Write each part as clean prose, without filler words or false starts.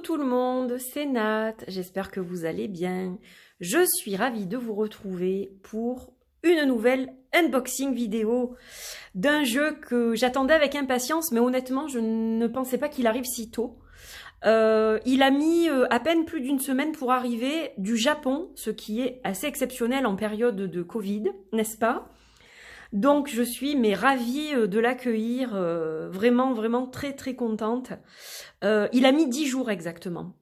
tout le monde, c'est Nat, j'espère que vous allez bien. Je suis ravie de vous retrouver pour une nouvelle unboxing vidéo d'un jeu que j'attendais avec impatience, mais honnêtement je ne pensais pas qu'il arrive si tôt. Il a mis à peine plus d'une semaine pour arriver du Japon, ce qui est assez exceptionnel en période de Covid, n'est-ce pas? Donc je suis ravie de l'accueillir, vraiment très très contente. Il a mis 10 jours exactement.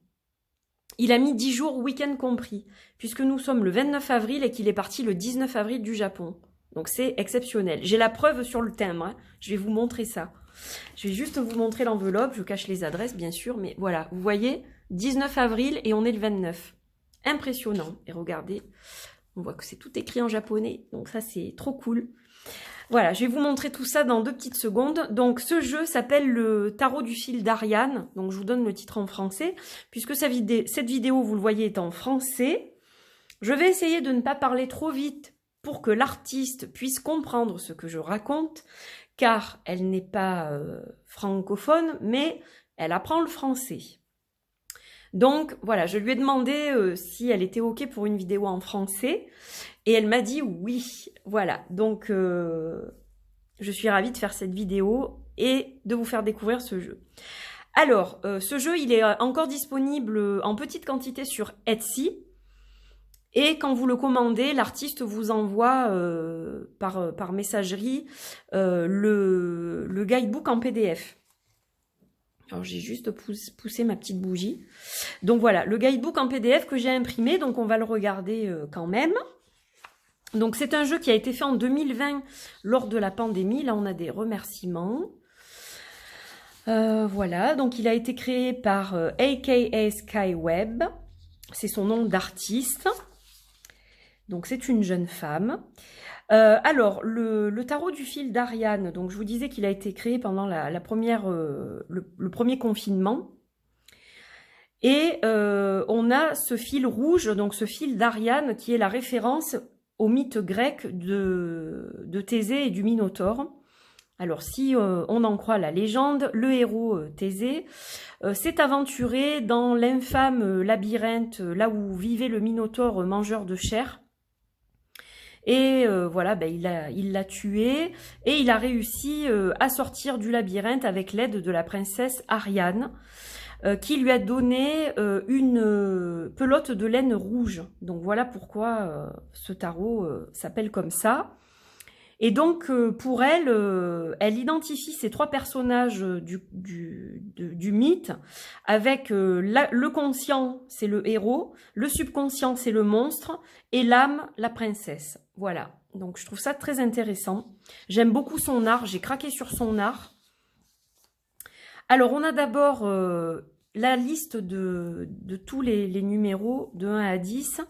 Il a mis 10 jours, week-end compris, puisque nous sommes le 29 avril et qu'il est parti le 19 avril du Japon. Donc c'est exceptionnel. J'ai la preuve sur le timbre, hein. Je vais vous montrer ça. Je vais juste vous montrer l'enveloppe, je cache les adresses bien sûr, mais voilà, vous voyez, 19 avril et on est le 29. Impressionnant. Et regardez, on voit que c'est tout écrit en japonais, donc ça c'est trop cool. Voilà, je vais vous montrer tout ça dans 2 petites secondes. Donc ce jeu s'appelle le Tarot du fil d'Ariane. Donc je vous donne le titre en français, puisque cette vidéo, vous le voyez, est en français. Je vais essayer de ne pas parler trop vite pour que l'artiste puisse comprendre ce que je raconte, car elle n'est pas francophone, mais elle apprend le français. Donc voilà, je lui ai demandé si elle était OK pour une vidéo en français. Et elle m'a dit oui, voilà, donc je suis ravie de faire cette vidéo et de vous faire découvrir ce jeu. Alors, ce jeu, il est encore disponible en petite quantité sur Etsy. Et quand vous le commandez, l'artiste vous envoie par messagerie le guidebook en PDF. Alors j'ai juste poussé ma petite bougie. Donc voilà, le guidebook en PDF que j'ai imprimé, donc on va le regarder quand même. Donc c'est un jeu qui a été fait en 2020 lors de la pandémie. Là on a des remerciements. Voilà, donc il a été créé par AKA Skyweb. C'est son nom d'artiste. Donc c'est une jeune femme. Alors le tarot du fil d'Ariane, donc je vous disais qu'il a été créé pendant le premier confinement. Et on a ce fil rouge, donc ce fil d'Ariane qui est la référence au mythe grec de Thésée et du Minotaure. Alors si on en croit la légende, le héros Thésée s'est aventuré dans l'infâme labyrinthe, là où vivait le Minotaure mangeur de chair. Et voilà, il l'a tué et il a réussi à sortir du labyrinthe avec l'aide de la princesse Ariane, qui lui a donné une pelote de laine rouge. Donc voilà pourquoi ce tarot s'appelle comme ça. Et donc pour elle, elle identifie ces 3 personnages du mythe, avec le conscient, c'est le héros, le subconscient, c'est le monstre, et l'âme, la princesse. Voilà, donc je trouve ça très intéressant. J'aime beaucoup son art, j'ai craqué sur son art. Alors on a d'abord la liste de tous les numéros de 1 à 10,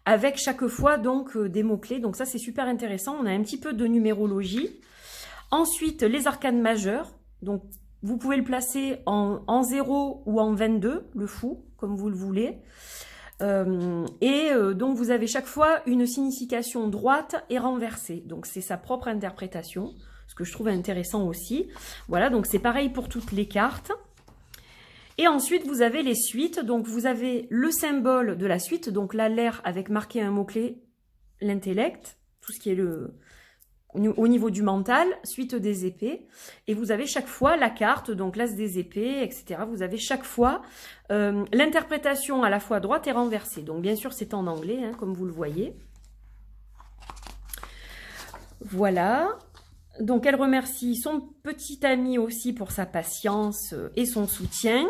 avec chaque fois donc des mots-clés. Donc ça c'est super intéressant, on a un petit peu de numérologie. Ensuite les arcanes majeures, donc vous pouvez le placer en 0 ou en 22, le fou, comme vous le voulez. Donc vous avez chaque fois une signification droite et renversée. Donc c'est sa propre interprétation, ce que je trouve intéressant aussi. Voilà, donc c'est pareil pour toutes les cartes. Et ensuite, vous avez les suites. Donc, vous avez le symbole de la suite. Donc là, l'air avec marqué un mot-clé, l'intellect, tout ce qui est au niveau du mental, suite des épées. Et vous avez chaque fois la carte, donc l'as des épées, etc. Vous avez chaque fois l'interprétation à la fois droite et renversée. Donc, bien sûr, c'est en anglais, hein, comme vous le voyez. Voilà. Donc, elle remercie son petit ami aussi pour sa patience et son soutien.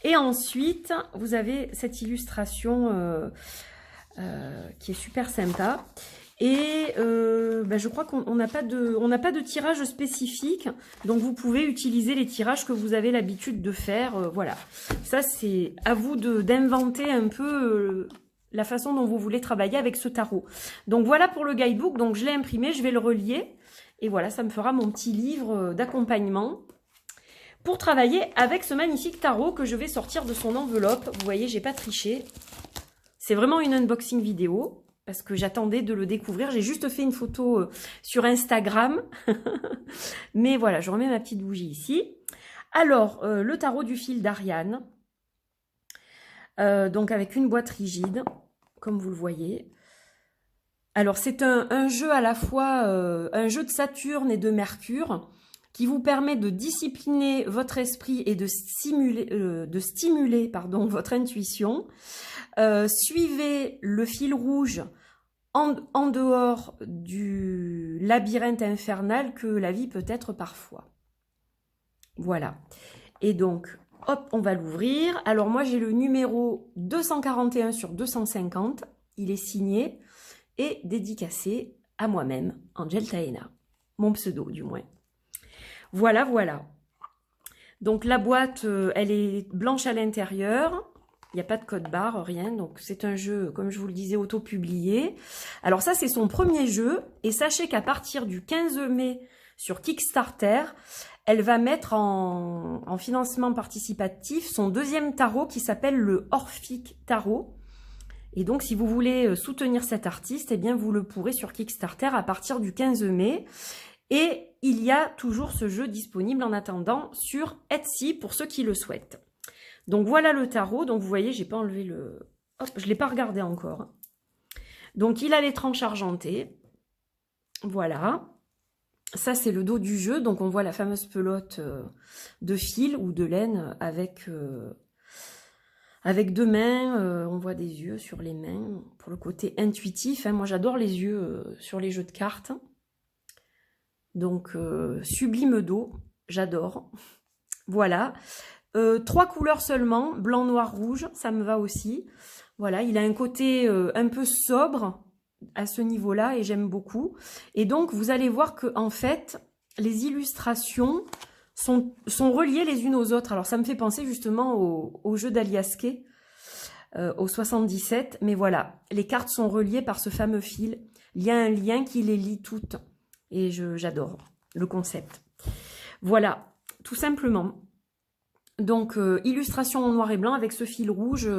Et ensuite, vous avez cette illustration qui est super sympa. Et je crois qu'on n'a pas de tirage spécifique. Donc, vous pouvez utiliser les tirages que vous avez l'habitude de faire. Voilà. Ça, c'est à vous d'inventer un peu la façon dont vous voulez travailler avec ce tarot. Donc, voilà pour le guidebook. Donc, je l'ai imprimé, je vais le relier. Et voilà, ça me fera mon petit livre d'accompagnement pour travailler avec ce magnifique tarot que je vais sortir de son enveloppe. Vous voyez, j'ai pas triché. C'est vraiment une unboxing vidéo parce que j'attendais de le découvrir. J'ai juste fait une photo sur Instagram. Mais voilà, je remets ma petite bougie ici. Alors, le tarot du fil d'Ariane. donc avec une boîte rigide, comme vous le voyez. Alors c'est un jeu à la fois, un jeu de Saturne et de Mercure, qui vous permet de discipliner votre esprit et de stimuler votre intuition. Suivez le fil rouge en dehors du labyrinthe infernal que la vie peut être parfois. Voilà. Et donc, hop, on va l'ouvrir. Alors moi, j'ai le numéro 241 sur 250. Il est signé et dédicacé à moi-même, Angel Taena. Mon pseudo, du moins. Voilà, voilà. Donc la boîte, elle est blanche à l'intérieur. Il n'y a pas de code barre, rien. Donc c'est un jeu, comme je vous le disais, auto-publié. Alors ça, c'est son premier jeu. Et sachez qu'à partir du 15 mai sur Kickstarter, elle va mettre en financement participatif son deuxième tarot qui s'appelle le Orphic Tarot. Et donc, si vous voulez soutenir cet artiste, eh bien, vous le pourrez sur Kickstarter à partir du 15 mai. Et il y a toujours ce jeu disponible en attendant sur Etsy pour ceux qui le souhaitent. Donc, voilà le tarot. Donc, vous voyez, j'ai pas enlevé le... Hop, je ne l'ai pas regardé encore. Donc, il a les tranches argentées. Voilà. Ça, c'est le dos du jeu. Donc, on voit la fameuse pelote de fil ou de laine avec deux mains. On voit des yeux sur les mains pour le côté intuitif. Hein. Moi, j'adore les yeux sur les jeux de cartes. Donc, sublime dos. J'adore. Voilà. 3 couleurs seulement. Blanc, noir, rouge. Ça me va aussi. Voilà. Il a un côté un peu sobre à ce niveau-là et j'aime beaucoup. Et donc, vous allez voir que en fait, les illustrations sont reliées les unes aux autres. Alors, ça me fait penser justement au jeu d'Aliasquet, au 77. Mais voilà, les cartes sont reliées par ce fameux fil. Il y a un lien qui les lie toutes. Et j'adore le concept. Voilà, tout simplement. Donc, illustration en noir et blanc avec ce fil rouge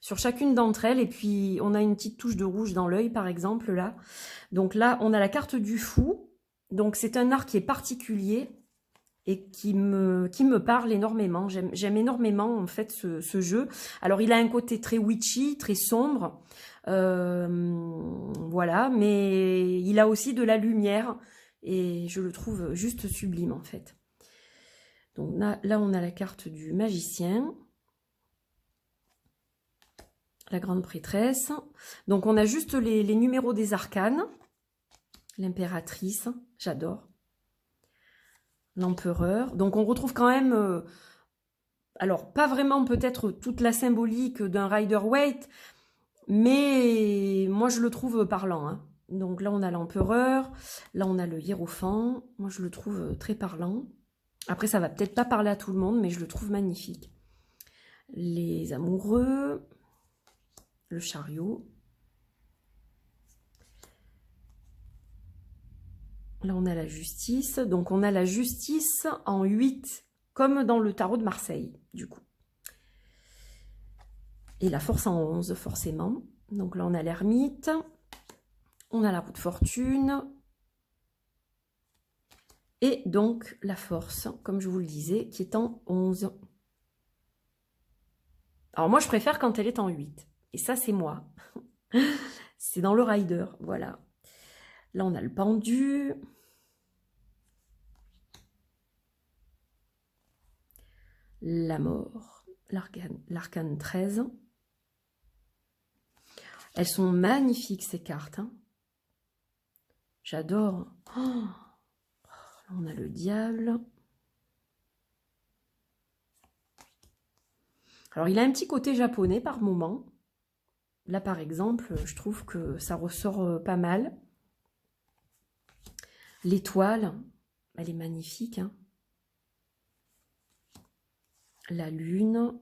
sur chacune d'entre elles. Et puis, on a une petite touche de rouge dans l'œil, par exemple, là. Donc là, on a la carte du fou. Donc, c'est un art qui est particulier et qui me parle énormément. J'aime énormément, en fait, ce jeu. Alors, il a un côté très witchy, très sombre. Voilà, mais il a aussi de la lumière. Et je le trouve juste sublime, en fait. Donc là, on a la carte du magicien, la grande prêtresse. Donc on a juste les numéros des arcanes, l'impératrice, j'adore, l'empereur. Donc on retrouve quand même, alors pas vraiment peut-être toute la symbolique d'un Rider-Waite, mais moi je le trouve parlant. Hein. Donc là on a l'empereur, là on a le hiérophant, moi je le trouve très parlant. Après, ça va peut-être pas parler à tout le monde, mais je le trouve magnifique. Les amoureux, le chariot. Là, on a la justice. Donc, on a la justice en 8, comme dans le tarot de Marseille, du coup. Et la force en 11, forcément. Donc là, on a l'ermite. On a la roue de fortune. Et donc, la force, comme je vous le disais, qui est en 11. Alors, moi, je préfère quand elle est en 8. Et ça, c'est moi. C'est dans le rider, voilà. Là, on a le pendu. La mort. L'arcane 13. Elles sont magnifiques, ces cartes. Hein. J'adore. Oh, on a le diable. Alors, il a un petit côté japonais par moment. Là, par exemple, je trouve que ça ressort pas mal. L'étoile, elle est magnifique. Hein. La lune.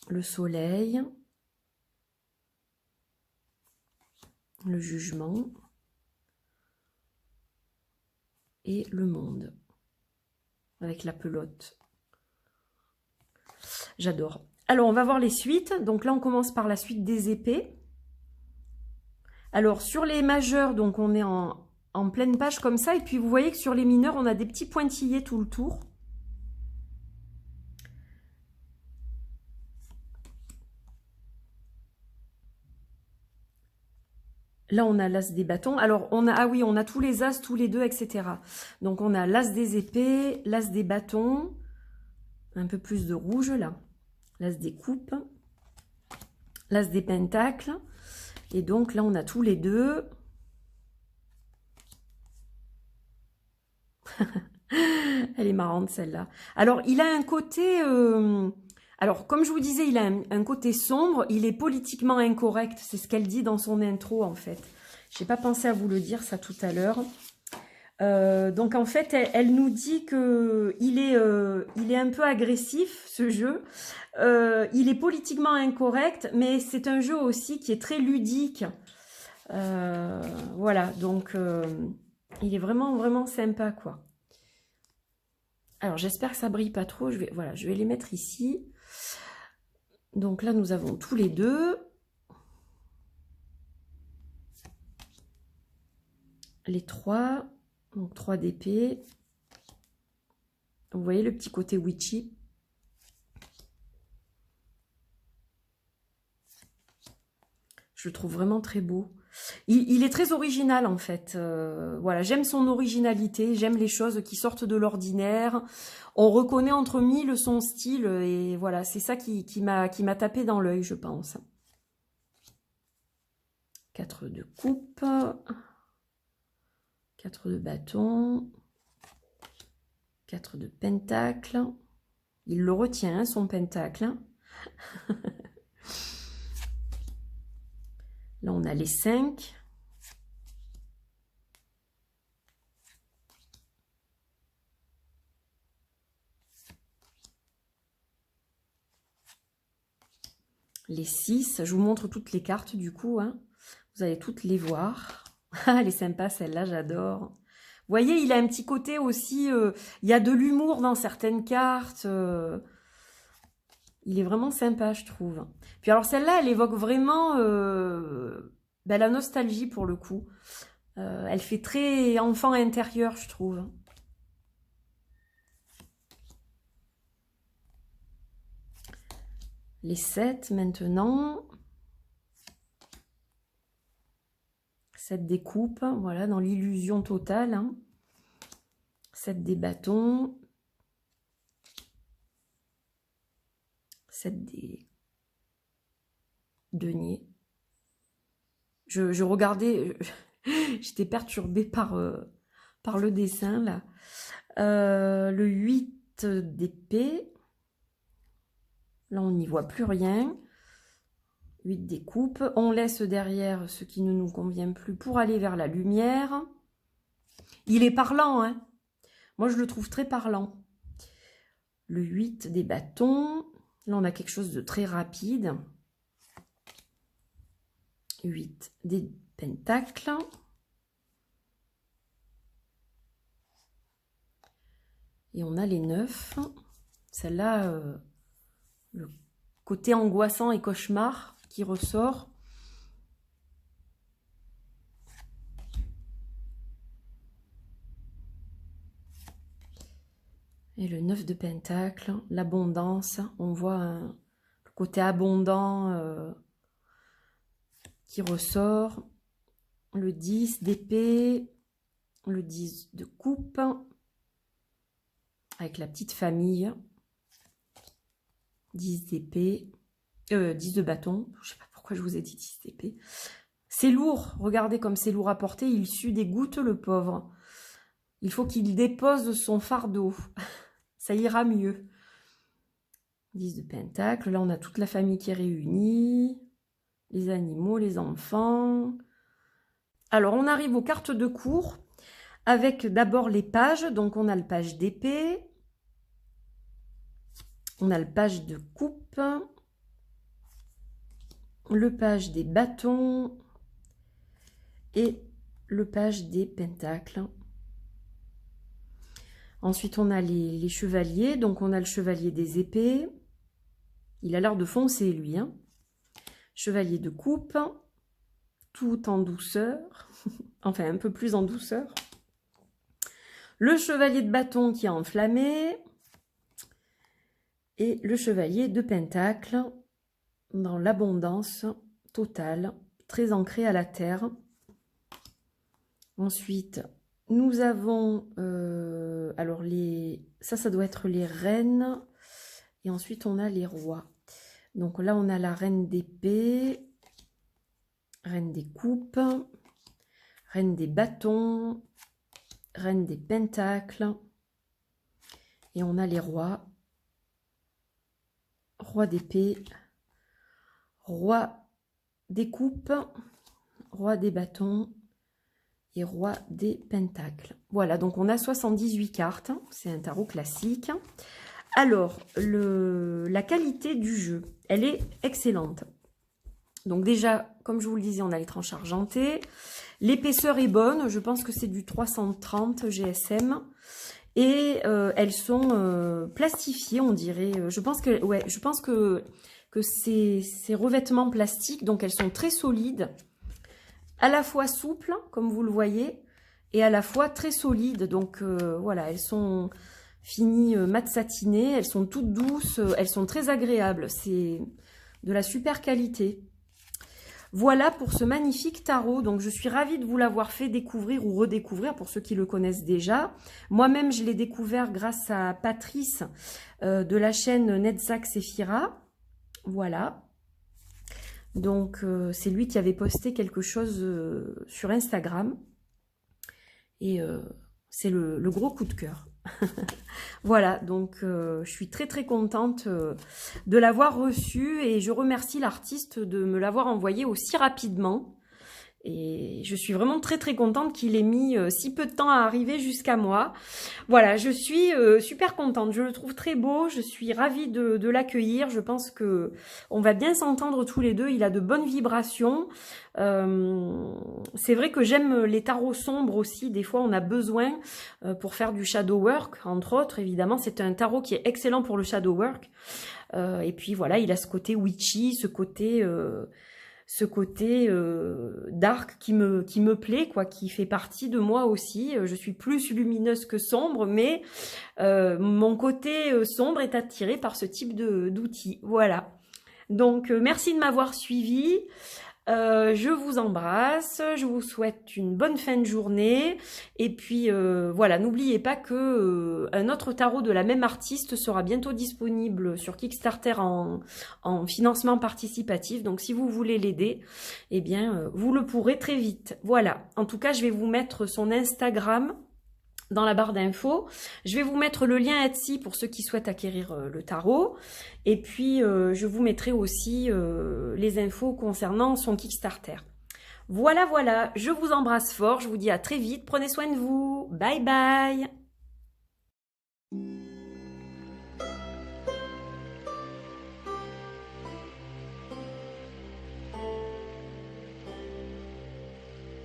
Le soleil. Le jugement. Et le monde, avec la pelote. J'adore. Alors, on va voir les suites. Donc là, on commence par la suite des épées. Alors, sur les majeurs, donc on est en pleine page comme ça. Et puis, vous voyez que sur les mineurs, on a des petits pointillés tout le tour. Là, on a l'as des bâtons. Alors, on a, ah oui, on a tous les as, tous les deux, etc. Donc, on a l'as des épées, l'as des bâtons, un peu plus de rouge, là. L'as des coupes, l'as des pentacles. Et donc, là, on a tous les deux. Elle est marrante, celle-là. Alors, il a un côté... alors, comme je vous disais, il a un côté sombre. Il est politiquement incorrect. C'est ce qu'elle dit dans son intro, en fait. Je n'ai pas pensé à vous le dire, ça, tout à l'heure. Donc, en fait, elle nous dit qu'il est, il est un peu agressif, ce jeu. Il est politiquement incorrect, mais c'est un jeu aussi qui est très ludique. Voilà, donc, il est vraiment, vraiment sympa, quoi. Alors, j'espère que ça brille pas trop. Voilà, je vais les mettre ici. Donc là, nous avons tous les deux. Les trois. Donc, 3 d'épée. Vous voyez le petit côté witchy. Je le trouve vraiment très beau. Il est très original, en fait. Voilà, j'aime son originalité. J'aime les choses qui sortent de l'ordinaire. On reconnaît entre mille son style. Et voilà, c'est ça qui m'a tapé dans l'œil, je pense. 4 de coupe. 4 de bâton. 4 de pentacle. Il le retient, hein, son pentacle. Là, on a les 5. Les 6. Je vous montre toutes les cartes, du coup. Hein. Vous allez toutes les voir. Elle est sympa, celle-là, j'adore. Vous voyez, il a un petit côté aussi... il y a de l'humour dans certaines cartes. Il est vraiment sympa, je trouve. Puis alors, celle-là, elle évoque vraiment ben, la nostalgie, pour le coup. Elle fait très enfant intérieur, je trouve. Les 7, maintenant. 7 des coupes, voilà, dans l'illusion totale. Hein. 7 des bâtons. 7 des deniers. Je regardais, j'étais perturbée par le dessin, là. Le 8 d'épée. Là, on n'y voit plus rien. 8 des coupes. On laisse derrière ce qui ne nous convient plus pour aller vers la lumière. Il est parlant, hein. Moi, je le trouve très parlant. Le 8 des bâtons. Là, on a quelque chose de très rapide. 8 des pentacles. Et on a les 9. Celle-là, le côté angoissant et cauchemar qui ressort. Et le 9 de pentacle, l'abondance. On voit le côté abondant qui ressort. Le 10 d'épée, le 10 de coupe, avec la petite famille. 10 d'épée, 10 de bâton. Je ne sais pas pourquoi je vous ai dit 10 d'épée. C'est lourd, regardez comme c'est lourd à porter. Il sue des gouttes, le pauvre. Il faut qu'il dépose son fardeau. Ça ira mieux. 10 de pentacle. Là, on a toute la famille qui est réunie. Les animaux, les enfants. Alors, on arrive aux cartes de cour. Avec d'abord les pages. Donc, on a le page d'épée. On a le page de coupe. Le page des bâtons. Et le page des pentacles. Ensuite, on a les chevaliers. Donc, on a le chevalier des épées. Il a l'air de foncer, lui. Hein. Chevalier de coupe. Tout en douceur. Enfin, un peu plus en douceur. Le chevalier de bâton qui est enflammé. Et le chevalier de pentacle dans l'abondance totale. Très ancré à la terre. Ensuite, nous avons, alors ça doit être les reines. Et ensuite, on a les rois. Donc là, on a la reine d'épée, reine des coupes, reine des bâtons, reine des pentacles. Et on a les rois. Roi d'épée, roi des coupes, roi des bâtons et roi des pentacles. Voilà, donc on a 78 cartes. C'est un tarot classique. Alors, la qualité du jeu, elle est excellente. Donc déjà, comme je vous le disais, on a les tranches argentées. L'épaisseur est bonne, je pense que c'est du 330 GSM. Et elles sont plastifiées, on dirait. Je pense que c'est revêtements plastiques, donc elles sont très solides, à la fois souples, comme vous le voyez, et à la fois très solides. Donc voilà, elles sont finies mat satiné, elles sont toutes douces, elles sont très agréables. C'est de la super qualité. Voilà pour ce magnifique tarot. Donc, je suis ravie de vous l'avoir fait découvrir ou redécouvrir pour ceux qui le connaissent déjà. Moi-même, je l'ai découvert grâce à Patrice de la chaîne Netzach Sephira. Voilà. Donc, c'est lui qui avait posté quelque chose sur Instagram. Et c'est le gros coup de cœur. Voilà, donc je suis très très contente de l'avoir reçu et je remercie l'artiste de me l'avoir envoyé aussi rapidement. Et je suis vraiment très très contente qu'il ait mis si peu de temps à arriver jusqu'à moi. Voilà, je suis super contente, je le trouve très beau, je suis ravie de l'accueillir. Je pense que on va bien s'entendre tous les deux, il a de bonnes vibrations. C'est vrai que j'aime les tarots sombres aussi, des fois on a besoin pour faire du shadow work, entre autres. Évidemment, c'est un tarot qui est excellent pour le shadow work. Et puis voilà, il a ce côté witchy, ce côté dark qui me plaît, quoi, qui fait partie de moi aussi. Je suis plus lumineuse que sombre, mais mon côté sombre est attiré par ce type d'outils. Voilà. Donc, merci de m'avoir suivi. Je vous embrasse, je vous souhaite une bonne fin de journée et puis voilà, n'oubliez pas que un autre tarot de la même artiste sera bientôt disponible sur Kickstarter en financement participatif, donc si vous voulez l'aider, eh bien vous le pourrez très vite. Voilà, en tout cas je vais vous mettre son Instagram dans la barre d'infos. Je vais vous mettre le lien Etsy pour ceux qui souhaitent acquérir le tarot. Et puis, je vous mettrai aussi les infos concernant son Kickstarter. Voilà, voilà. Je vous embrasse fort. Je vous dis à très vite. Prenez soin de vous. Bye bye.